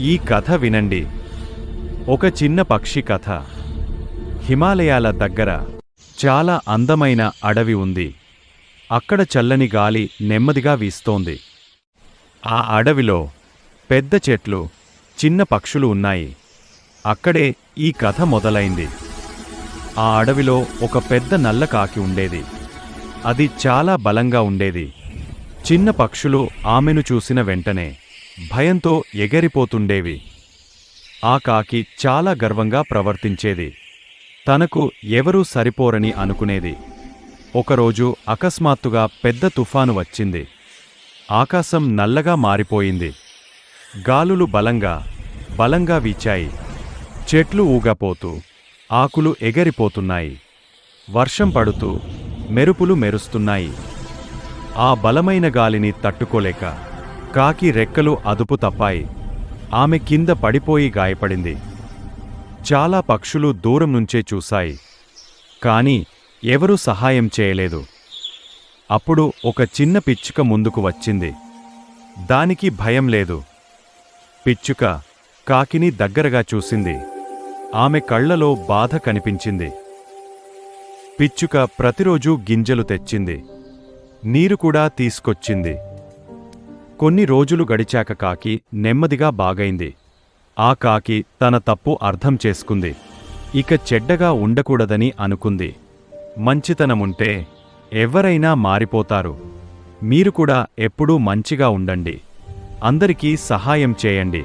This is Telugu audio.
ఈ కథ వినండి. ఒక చిన్న పక్షి కథ. హిమాలయాల దగ్గర చాలా అందమైన అడవి ఉంది. అక్కడ చల్లని గాలి నెమ్మదిగా వీస్తోంది. ఆ అడవిలో పెద్ద చెట్లు, చిన్న పక్షులు ఉన్నాయి. అక్కడే ఈ కథ మొదలైంది. ఆ అడవిలో ఒక పెద్ద నల్ల కాకి ఉండేది. అది చాలా బలంగా ఉండేది. చిన్న పక్షులు ఆమెను చూసిన వెంటనే భయంతో ఎగిరిపోతుండేవి. ఆ కాకి చాలా గర్వంగా ప్రవర్తించేది. తనకు ఎవరూ సరిపోరని అనుకునేది. ఒకరోజు అకస్మాత్తుగా పెద్ద తుఫాను వచ్చింది. ఆకాశం నల్లగా మారిపోయింది. గాలులు బలంగా వీచాయి. చెట్లు ఊగపోతూ, ఆకులు ఎగిరిపోతున్నాయి. వర్షం పడుతూ, మెరుపులు మెరుస్తున్నాయి. ఆ బలమైన గాలిని తట్టుకోలేక కాకి రెక్కలు అదుపు తప్పాయి. ఆమె కింద పడిపోయి గాయపడింది. చాలా పక్షులు దూరం నుంచే చూశాయి. కాని ఎవరూ సహాయం చేయలేదు. అప్పుడు ఒక చిన్న పిచ్చుక ముందుకు వచ్చింది. దానికి భయం లేదు. పిచ్చుక కాకిని దగ్గరగా చూసింది. ఆమె కళ్లలో బాధ కనిపించింది. పిచ్చుక ప్రతిరోజూ గింజలు తెచ్చింది. నీరు కూడా తీసుకొచ్చింది. కొన్ని రోజులు గడిచాక కాకి నెమ్మదిగా బాగైంది. ఆ కాకి తన తప్పు అర్థం చేసుకుంది. ఇక చెడ్డగా ఉండకూడదని అనుకుంది. మంచితనముంటే ఎవరైనా మారిపోతారు. మీరు కూడా ఎప్పుడూ మంచిగా ఉండండి. అందరికీ సహాయం చేయండి.